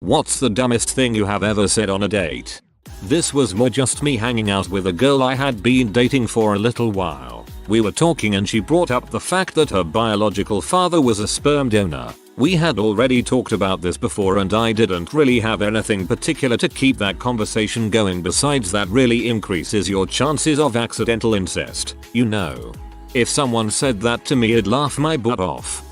What's the dumbest thing you have ever said on a date? This was more just me hanging out with a girl I had been dating for a little while. We were talking and she brought up the fact that her biological father was a sperm donor. We had already talked about this before and I didn't really have anything particular to keep that conversation going besides that really increases your chances of accidental incest, you know. If someone said that to me, I'd laugh my butt off.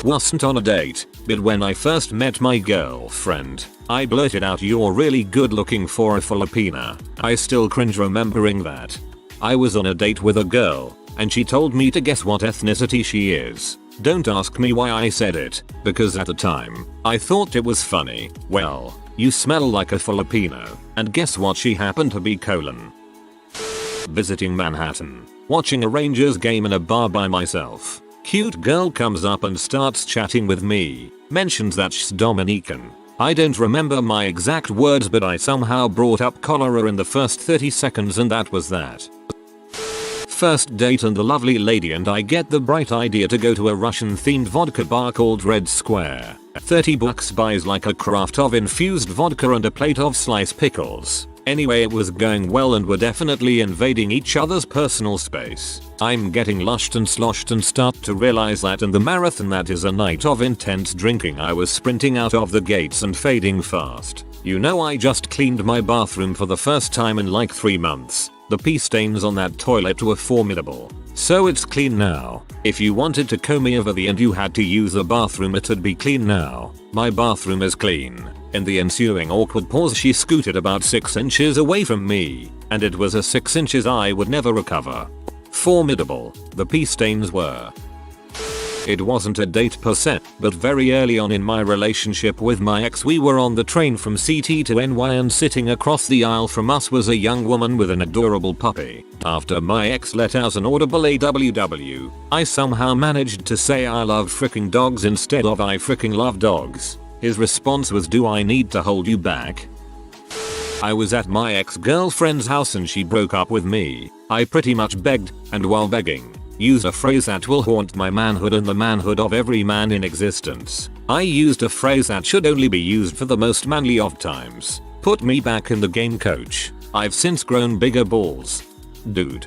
Wasn't on a date, but when I first met my girlfriend, I blurted out, "You're really good looking for a Filipina." I still cringe remembering that. I was on a date with a girl, and she told me to guess what ethnicity she is. Don't ask me why I said it, because at the time, I thought it was funny. Well, "You smell like a Filipino," and guess what, she happened to be : visiting Manhattan, watching a Rangers game in a bar by myself. Cute girl comes up and starts chatting with me, mentions that she's Dominican. I don't remember my exact words, but I somehow brought up cholera in the first 30 seconds and that was that. First date and the lovely lady and I get the bright idea to go to a Russian themed vodka bar called Red Square. $30 buys like a carafe of infused vodka and a plate of sliced pickles. Anyway, it was going well and we're definitely invading each other's personal space. I'm getting lushed and sloshed and start to realize that in the marathon that is a night of intense drinking, I was sprinting out of the gates and fading fast. You know, I just cleaned my bathroom for the first time in like 3 months. The pee stains on that toilet were formidable. So it's clean now. If you wanted to comb me over the end you had to use the bathroom, it'd be clean now. My bathroom is clean. In the ensuing awkward pause, she scooted about 6 inches away from me, and it was a 6 inches I would never recover. Formidable, the pee stains were. It wasn't a date per se, but very early on in my relationship with my ex, we were on the train from CT to NY and sitting across the aisle from us was a young woman with an adorable puppy. After my ex let out an audible AWW, I somehow managed to say "I love fricking dogs" instead of "I fricking love dogs." His response was, "Do I need to hold you back?" I was at my ex-girlfriend's house and she broke up with me. I pretty much begged, and while begging, used a phrase that will haunt my manhood and the manhood of every man in existence. I used a phrase that should only be used for the most manly of times. "Put me back in the game, coach. I've since grown bigger balls." Dude.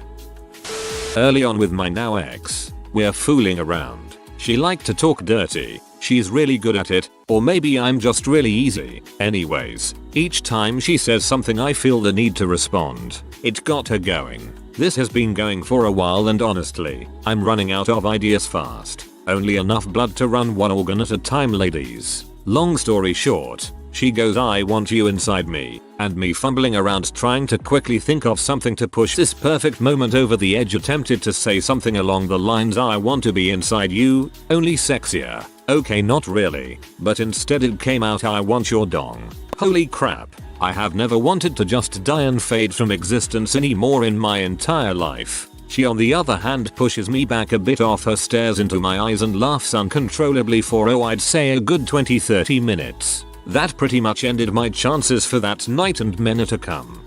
Early on with my now ex, we're fooling around. She liked to talk dirty. She's really good at it, or maybe I'm just really easy. Anyways, each time she says something I feel the need to respond. It got her going. This has been going for a while and honestly, I'm running out of ideas fast. Only enough blood to run one organ at a time, ladies. Long story short, she goes, "I want you inside me," and me fumbling around trying to quickly think of something to push this perfect moment over the edge attempted to say something along the lines, "I want to be inside you, only sexier." Okay, not really, but instead it came out, "I want your dong." Holy crap. I have never wanted to just die and fade from existence anymore in my entire life. She on the other hand pushes me back a bit off her, stares into my eyes and laughs uncontrollably for I'd say a good 20-30 minutes. That pretty much ended my chances for that night and many to come.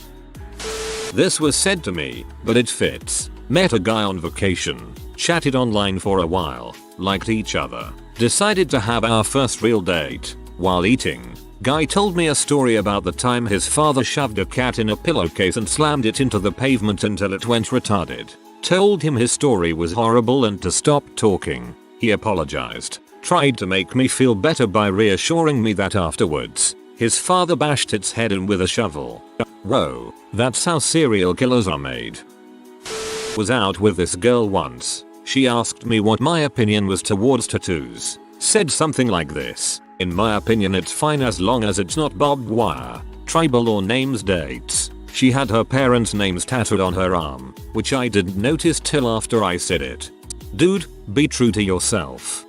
This was said to me, but it fits. Met a guy on vacation, chatted online for a while, liked each other, decided to have our first real date. While eating, guy told me a story about the time his father shoved a cat in a pillowcase and slammed it into the pavement until it went retarded. Told him his story was horrible and to stop talking. He apologized, tried to make me feel better by reassuring me that afterwards, his father bashed its head in with a shovel. Whoa, that's how serial killers are made. Was out with this girl once. She asked me what my opinion was towards tattoos. Said something like this: "In my opinion it's fine as long as it's not barbed wire, tribal or names dates." She had her parents' names tattooed on her arm, which I didn't notice till after I said it. Dude, be true to yourself.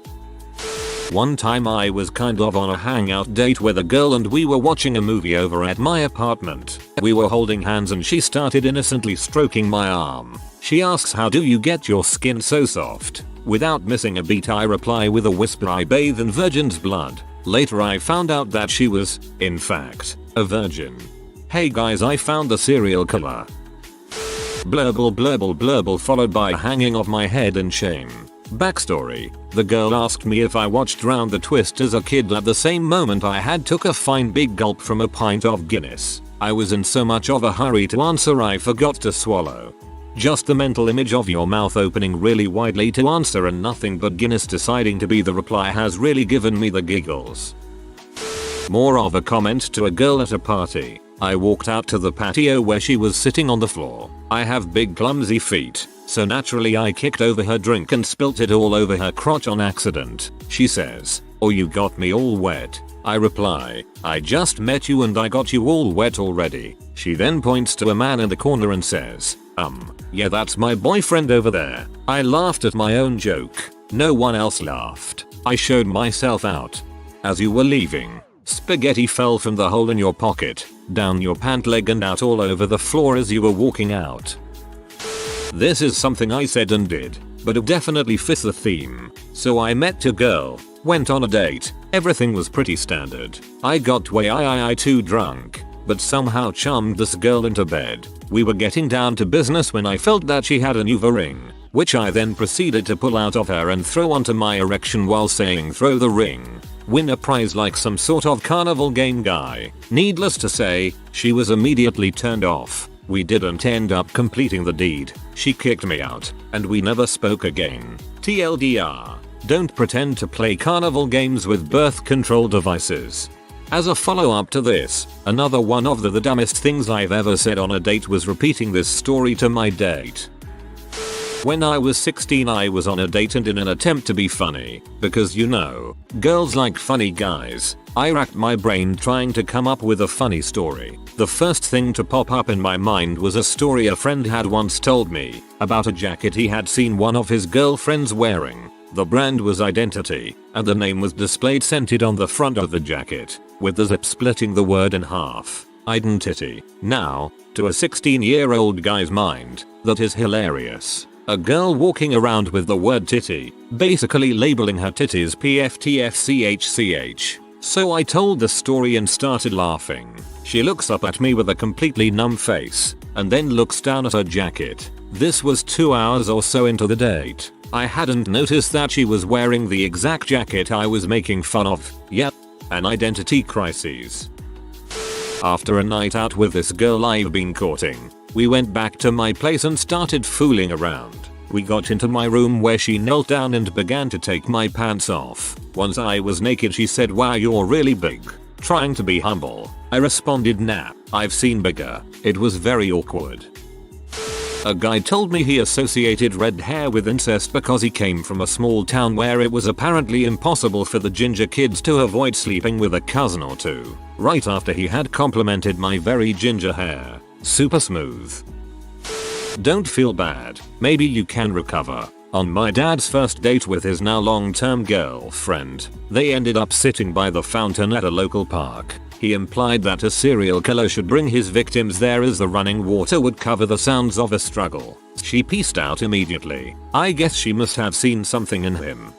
One time I was kind of on a hangout date with a girl and we were watching a movie over at my apartment. We were holding hands and she started innocently stroking my arm. She asks, "How do you get your skin so soft?" Without missing a beat I reply with a whisper, "I bathe in virgin's blood." Later I found out that she was, in fact, a virgin. Hey guys, I found the serial killer. Blurble blurble blurble followed by a hanging of my head in shame. Backstory: the girl asked me if I watched Round the Twist as a kid. At the same moment I had took a fine big gulp from a pint of Guinness. I was in so much of a hurry to answer I forgot to swallow. Just the mental image of your mouth opening really widely to answer and nothing but Guinness deciding to be the reply has really given me the giggles. More of a comment to a girl at a party. I walked out to the patio where she was sitting on the floor. I have big clumsy feet, so naturally I kicked over her drink and spilt it all over her crotch on accident. She says, "Oh, you got me all wet." I reply, "I just met you and I got you all wet already." She then points to a man in the corner and says, "Yeah, that's my boyfriend over there." I laughed at my own joke. No one else laughed. I showed myself out. As you were leaving, spaghetti fell from the hole in your pocket, down your pant leg and out all over the floor as you were walking out. This is something I said and did, but it definitely fits the theme. So I met a girl, went on a date, everything was pretty standard. I got way too drunk, but somehow charmed this girl into bed. We were getting down to business when I felt that she had a new ring, which I then proceeded to pull out of her and throw onto my erection while saying throw the ring. Win a prize like some sort of carnival game guy. Needless to say, she was immediately turned off. We didn't end up completing the deed. She kicked me out, and we never spoke again. TLDR. Don't pretend to play carnival games with birth control devices. As a follow-up to this, another one of the dumbest things I've ever said on a date was repeating this story to my date. When I was 16 I was on a date and in an attempt to be funny, because you know, girls like funny guys, I racked my brain trying to come up with a funny story. The first thing to pop up in my mind was a story a friend had once told me about a jacket he had seen one of his girlfriends wearing. The brand was Identity, and the name was displayed scented on the front of the jacket, with the zip splitting the word in half. Identity. Now, to a 16-year-old guy's mind, that is hilarious. A girl walking around with the word titty, basically labeling her titties PFTFCHCH. So I told the story and started laughing. She looks up at me with a completely numb face, and then looks down at her jacket. This was 2 hours or so into the date. I hadn't noticed that she was wearing the exact jacket I was making fun of. Yep, an identity crisis. After a night out with this girl I've been courting, we went back to my place and started fooling around. We got into my room where she knelt down and began to take my pants off. Once I was naked she said, "Wow, you're really big." Trying to be humble, I responded, "Nah, I've seen bigger." It was very awkward. A guy told me he associated red hair with incest because he came from a small town where it was apparently impossible for the ginger kids to avoid sleeping with a cousin or two. Right after he had complimented my very ginger hair. Super smooth. Don't feel bad, maybe you can recover. On my dad's first date with his now long-term girlfriend, they ended up sitting by the fountain at a local park. He implied that a serial killer should bring his victims there as the running water would cover the sounds of a struggle. She peaced out immediately. I guess she must have seen something in him.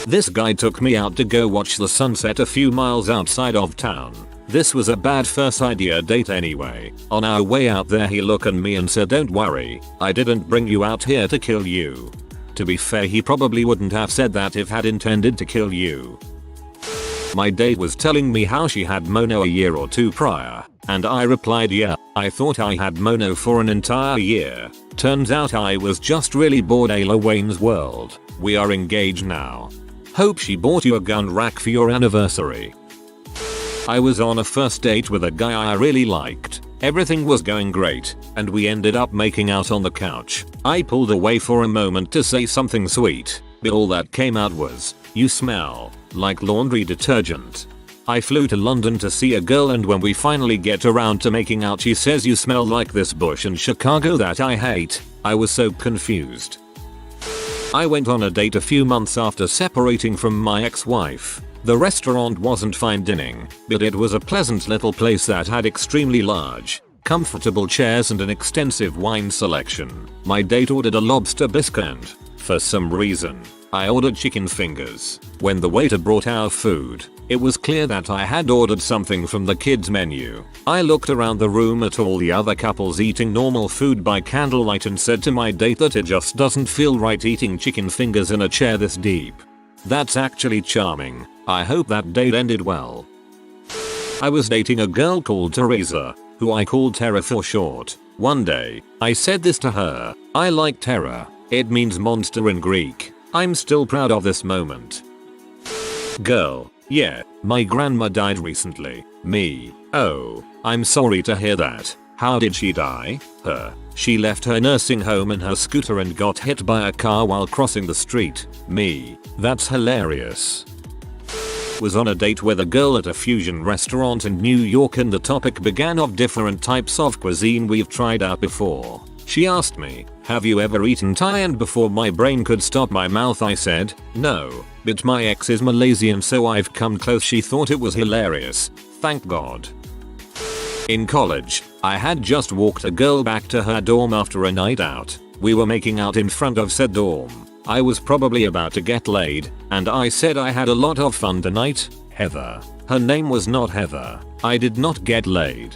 This guy took me out to go watch the sunset a few miles outside of town. This was a bad first idea date anyway. On our way out there he looked at me and said, "Don't worry, I didn't bring you out here to kill you." To be fair, he probably wouldn't have said that if had intended to kill you. My date was telling me how she had mono a year or two prior, and I replied, "Yeah, I thought I had mono for an entire year. Turns out I was just really bored. Ayla Wayne's World. We are engaged now. Hope she bought you a gun rack for your anniversary." I was on a first date with a guy I really liked. Everything was going great, and we ended up making out on the couch. I pulled away for a moment to say something sweet, but all that came out was, "You smell like laundry detergent." I flew to London to see a girl, and when we finally get around to making out she says, "You smell like this bush in Chicago that I hate." I was so confused. I went on a date a few months after separating from my ex-wife. The restaurant wasn't fine dining, but it was a pleasant little place that had extremely large, comfortable chairs and an extensive wine selection. My date ordered a lobster bisque and For some reason, I ordered chicken fingers. When the waiter brought our food, it was clear that I had ordered something from the kids menu. I looked around the room at all the other couples eating normal food by candlelight and said to my date that it just doesn't feel right eating chicken fingers in a chair this deep. That's actually charming. I hope that date ended well. I was dating a girl called Teresa, who I called Terra for short. One day, I said this to her: I like Terra. It means monster in Greek. I'm still proud of this moment. Girl: yeah, my grandma died recently. Me: oh, I'm sorry to hear that. How did she die? Her: she left her nursing home in her scooter and got hit by a car while crossing the street. Me: that's hilarious. Was on a date with a girl at a fusion restaurant in New York and the topic began of different types of cuisine we've tried out before. She asked me, have you ever eaten Thai? And before my brain could stop my mouth I said, no, but my ex is Malaysian so I've come close. She thought it was hilarious. Thank God. In college, I had just walked a girl back to her dorm after a night out. We were making out in front of said dorm. I was probably about to get laid, and I said I had a lot of fun tonight. Heather. Her name was not Heather. I did not get laid.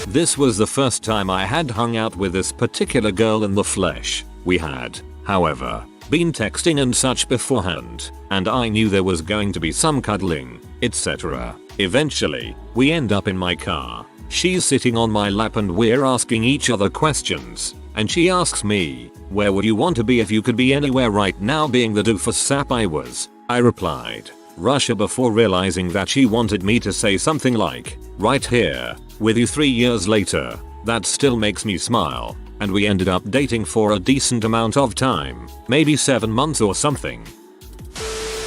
This was the first time I had hung out with this particular girl in the flesh. We had, however, been texting and such beforehand, and I knew there was going to be some cuddling, etc. Eventually, we end up in my car. She's sitting on my lap and we're asking each other questions. And she asks me, where would you want to be if you could be anywhere right now? Being the doofus sap I was, I replied, Russia, before realizing that she wanted me to say something like, right here, with you 3 years later. That still makes me smile. And we ended up dating for a decent amount of time, maybe 7 months or something.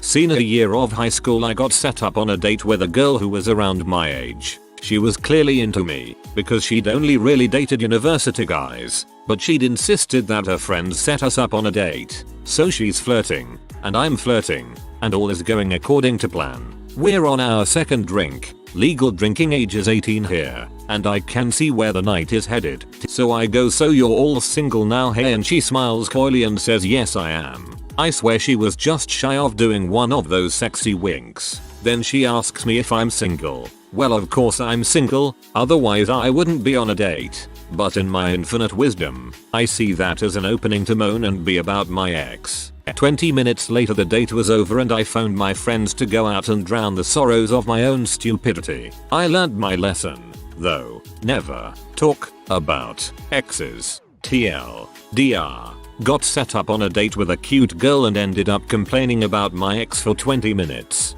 Senior year of high school, I got set up on a date with a girl who was around my age. She was clearly into me, because she'd only really dated university guys, but she'd insisted that her friends set us up on a date. So she's flirting, and I'm flirting, and all is going according to plan. We're on our second drink, legal drinking age is 18 here, and I can see where the night is headed. So I go, so you're all single now, hey? And she smiles coyly and says, yes I am. I swear she was just shy of doing one of those sexy winks. Then she asks me if I'm single. Well, of course I'm single, otherwise I wouldn't be on a date. But in my infinite wisdom, I see that as an opening to moan and be about my ex. 20 minutes later the date was over and I phoned my friends to go out and drown the sorrows of my own stupidity. I learned my lesson, though. Never talk about exes. TLDR. Got set up on a date with a cute girl and ended up complaining about my ex for 20 minutes.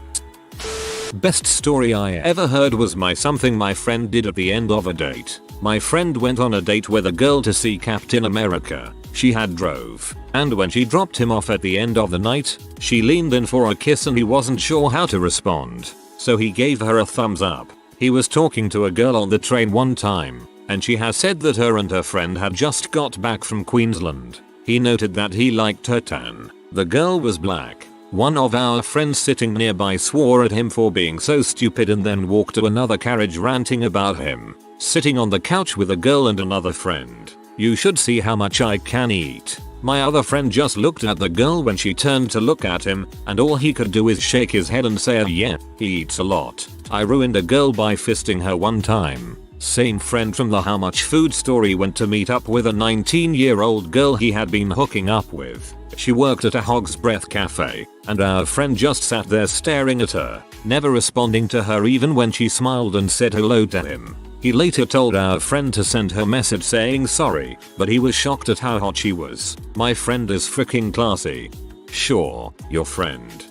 Best story I ever heard was something my friend did at the end of a date. My friend went on a date with a girl to see Captain America. She had drove, and when she dropped him off at the end of the night, she leaned in for a kiss and he wasn't sure how to respond. So he gave her a thumbs up. He was talking to a girl on the train one time, and she has said that her and her friend had just got back from Queensland. He noted that he liked her tan. The girl was black. One of our friends sitting nearby swore at him for being so stupid and then walked to another carriage ranting about him. Sitting on the couch with a girl and another friend. You should see how much I can eat. My other friend just looked at the girl when she turned to look at him, and all he could do is shake his head and say, yeah, he eats a lot. I ruined a girl by fisting her one time. Same friend from the how much food story went to meet up with a 19-year-old girl he had been hooking up with. She worked at a Hog's Breath cafe, and our friend just sat there staring at her, never responding to her even when she smiled and said hello to him. He later told our friend to send her message saying sorry, but he was shocked at how hot she was. My friend is freaking classy. Sure, your friend.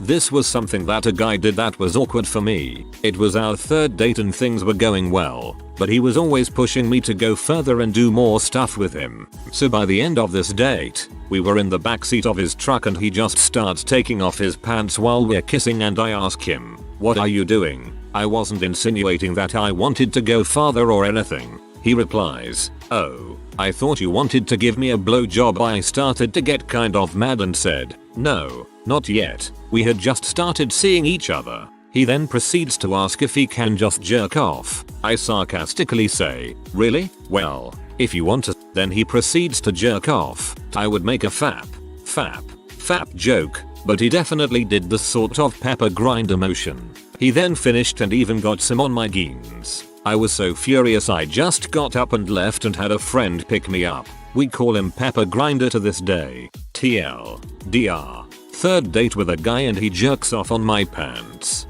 This was something that a guy did that was awkward for me. It was our third date and things were going well, but he was always pushing me to go further and do more stuff with him. So by the end of this date, we were in the backseat of his truck and he just starts taking off his pants while we're kissing and I ask him, what are you doing? I wasn't insinuating that I wanted to go farther or anything. He replies, oh, I thought you wanted to give me a blowjob. I started to get kind of mad and said, no, not yet. We had just started seeing each other. He then proceeds to ask if he can just jerk off. I sarcastically say, really? Well, If you want to, then he proceeds to jerk off. I would make a fap joke, but he definitely did the sort of pepper grinder motion. He then finished and even got some on my jeans. I was so furious I just got up and left and had a friend pick me up. We call him Pepper Grinder to this day. TLDR. Third date with a guy and he jerks off on my pants.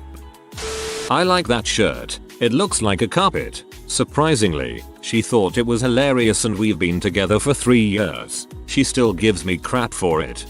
I like that shirt. It looks like a carpet. Surprisingly, she thought it was hilarious and we've been together for 3 years. She still gives me crap for it.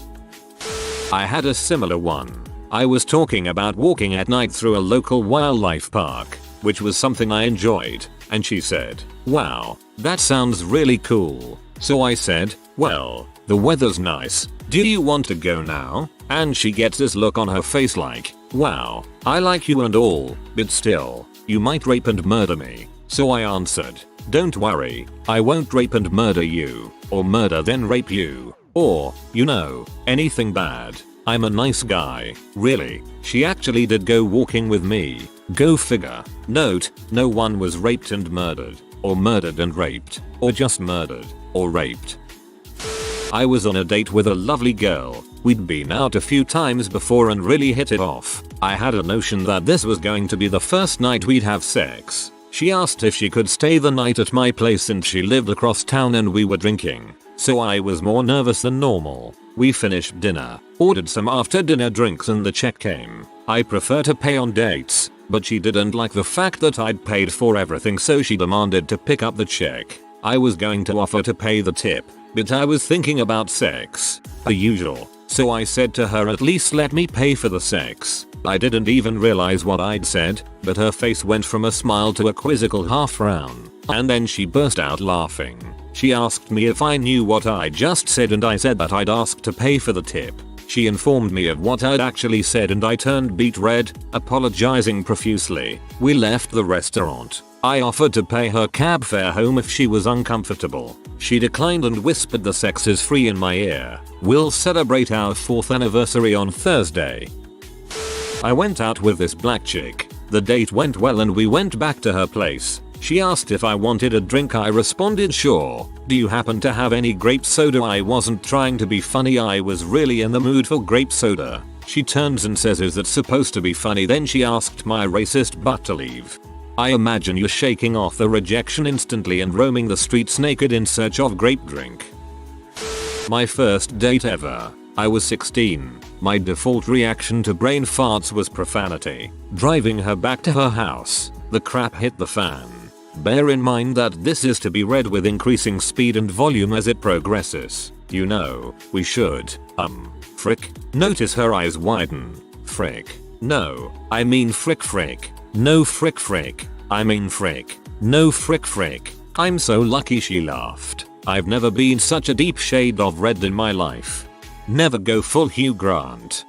I had a similar one. I was talking about walking at night through a local wildlife park, which was something I enjoyed, and she said, "Wow, that sounds really cool." So I said, "Well, the weather's nice. Do you want to go now?" And she gets this look on her face like, "Wow, I like you and all, but still, you might rape and murder me." So I answered, "Don't worry, I won't rape and murder you, or murder then rape you, or, you know, anything bad. I'm a nice guy." Really, she actually did go walking with me. Go figure. Note, no one was raped and murdered, or murdered and raped, or just murdered, or raped. I was on a date with a lovely girl. We'd been out a few times before and really hit it off. I had a notion that this was going to be the first night we'd have sex. She asked if she could stay the night at my place since she lived across town and we were drinking. So I was more nervous than normal. We finished dinner, ordered some after dinner drinks and the check came. I prefer to pay on dates, but she didn't like the fact that I'd paid for everything, so she demanded to pick up the check. I was going to offer to pay the tip, but I was thinking about sex, the usual, so I said to her, "At least let me pay for the sex." I didn't even realize what I'd said, but her face went from a smile to a quizzical half frown, and then she burst out laughing. She asked me if I knew what I just said and I said that I'd asked to pay for the tip. She informed me of what I'd actually said and I turned beet red, apologizing profusely. We left the restaurant. I offered to pay her cab fare home if she was uncomfortable. She declined and whispered the sex is free in my ear. "We'll celebrate our 4th anniversary on Thursday." I went out with this black chick. The date went well and we went back to her place. She asked if I wanted a drink. I responded sure. "Do you happen to have any grape soda?" I wasn't trying to be funny, I was really in the mood for grape soda. She turns and says, "Is that supposed to be funny?" Then she asked my racist butt to leave. I imagine you shaking off the rejection instantly and roaming the streets naked in search of grape drink. My first date ever. I was 16. My default reaction to brain farts was profanity. Driving her back to her house, the crap hit the fan. Bear in mind that this is to be read with increasing speed and volume as it progresses. You know, we should, frick. Notice her eyes widen. Frick. No, I mean frick. No frick. I mean frick. No frick. I'm so lucky she laughed. I've never been such a deep shade of red in my life. Never go full Hugh Grant.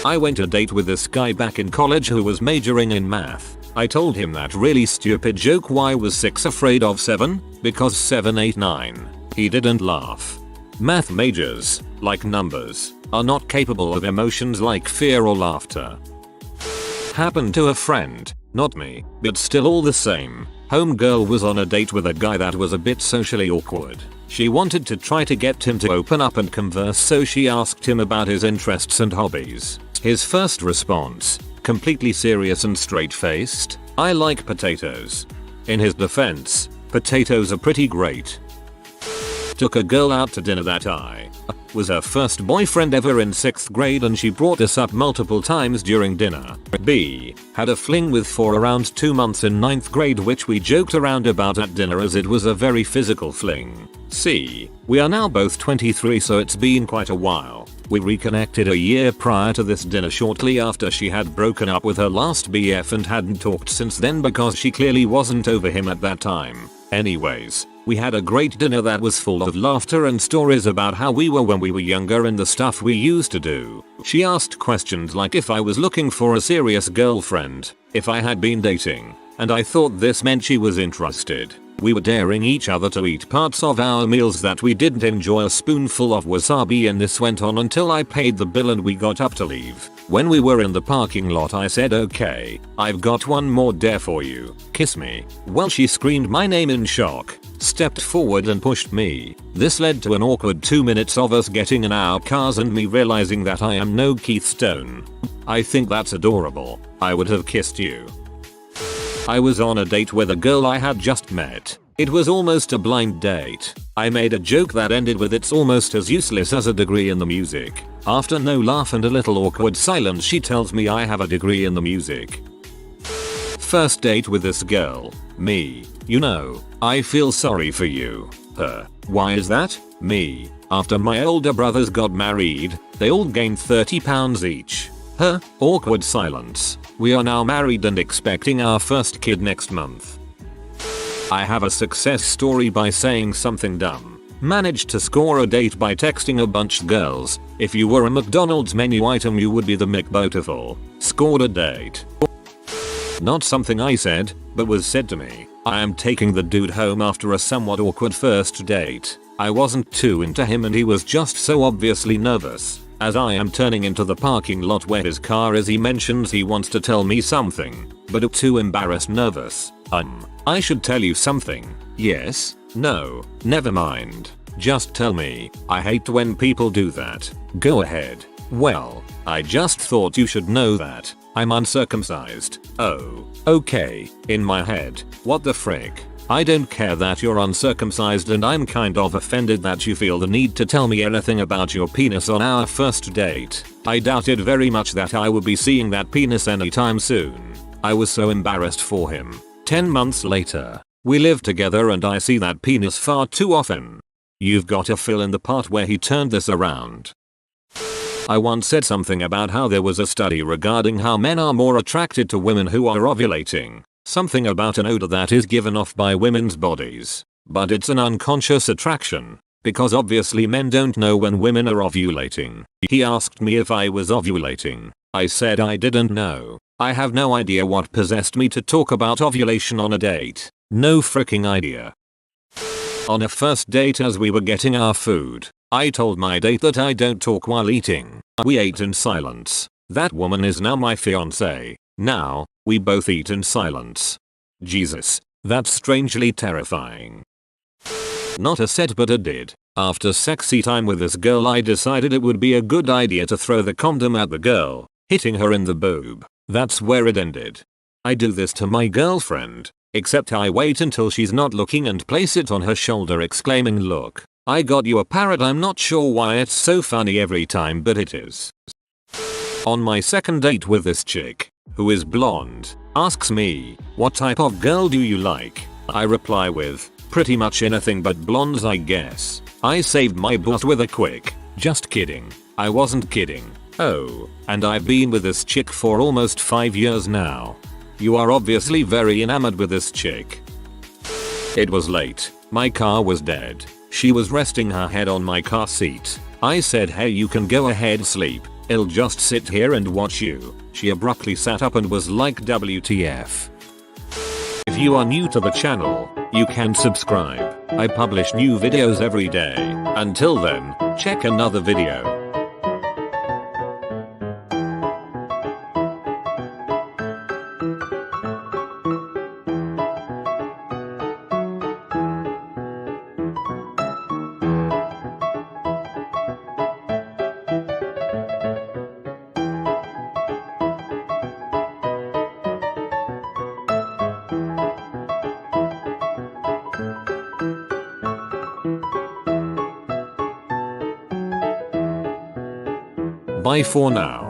I went a date with this guy back in college who was majoring in math. I told him that really stupid joke, why was 6 afraid of 7? Because 7, 8, 9. He didn't laugh. Math majors, like numbers, are not capable of emotions like fear or laughter. Happened to a friend, not me, but still all the same. Homegirl was on a date with a guy that was a bit socially awkward. She wanted to try to get him to open up and converse, so she asked him about his interests and hobbies. His first response, completely serious and straight-faced, "I like potatoes." In his defense, potatoes are pretty great. Took a girl out to dinner that was her first boyfriend ever in 6th grade and she brought this up multiple times during dinner. B. Had a fling with for around 2 months in 9th grade, which we joked around about at dinner as it was a very physical fling. C. We are now both 23, so it's been quite a while. We reconnected a year prior to this dinner shortly after she had broken up with her last BF and hadn't talked since then because she clearly wasn't over him at that time. Anyways, we had a great dinner that was full of laughter and stories about how we were when we were younger and the stuff we used to do. She asked questions like if I was looking for a serious girlfriend, if I had been dating, and I thought this meant she was interested. We were daring each other to eat parts of our meals that we didn't enjoy, a spoonful of wasabi, and this went on until I paid the bill and we got up to leave. When we were in the parking lot I said, "Okay, I've got one more dare for you. Kiss me." Well, she screamed my name in shock. stepped forward and pushed me. This led to an awkward 2 minutes of us getting in our cars and me realizing that I am no Keith Stone. I think that's adorable. I would have kissed you. I was on a date with a girl I had just met. It was almost a blind date. I made a joke that ended with "it's almost as useless as a degree in the music." After no laugh and a little awkward silence, she tells me I have a degree in the music. First date with this girl. Me. You know, I feel sorry for you. Her. Why is that? Me. After my older brothers got married, they all gained 30 pounds each. Her. Awkward silence. We are now married and expecting our first kid next month. I have a success story by saying something dumb. Managed to score a date by texting a bunch of girls. If you were a McDonald's menu item, you would be the McBotiful. Scored a date. Not something I said, but was said to me. I am taking the dude home after a somewhat awkward first date. I wasn't too into him and he was just so obviously nervous. As I am turning into the parking lot where his car is, he mentions he wants to tell me something, but I'm too embarrassed, nervous. I should tell you something. Yes? No? Never mind. Just tell me. I hate when people do that. Go ahead. Well, I just thought you should know that I'm uncircumcised. Oh, okay. In my head, what the frick? I don't care that you're uncircumcised, and I'm kind of offended that you feel the need to tell me anything about your penis on our first date. I doubted very much that I would be seeing that penis anytime soon. I was so embarrassed for him. 10 months later, we live together and I see that penis far too often. You've got to fill in the part where he turned this around. I once said something about how there was a study regarding how men are more attracted to women who are ovulating. Something about an odor that is given off by women's bodies. But it's an unconscious attraction, because obviously men don't know when women are ovulating. He asked me if I was ovulating. I said I didn't know. I have no idea what possessed me to talk about ovulation on a date. No freaking idea. On a first date, as we were getting our food, I told my date that I don't talk while eating. We ate in silence. That woman is now my fiance. Now, we both eat in silence. Jesus, that's strangely terrifying. Not a set but a did. After sexy time with this girl, I decided it would be a good idea to throw the condom at the girl, hitting her in the boob. That's where it ended. I do this to my girlfriend, except I wait until she's not looking and place it on her shoulder, exclaiming, "Look, I got you a parrot." I'm not sure why it's so funny every time, but it is. On my second date with this chick, who is blonde, asks me, "What type of girl do you like?" I reply with, "Pretty much anything but blondes, I guess." I saved my butt with a quick, "Just kidding." I wasn't kidding. Oh, and I've been with this chick for almost 5 years now. You are obviously very enamored with this chick. It was late. My car was dead. She was resting her head on my car seat. I said, "Hey, you can go ahead, sleep. I'll just sit here and watch you." She abruptly sat up and was like, "WTF?" If you are new to the channel, you can subscribe. I publish new videos every day. Until then, check another video. Bye for now.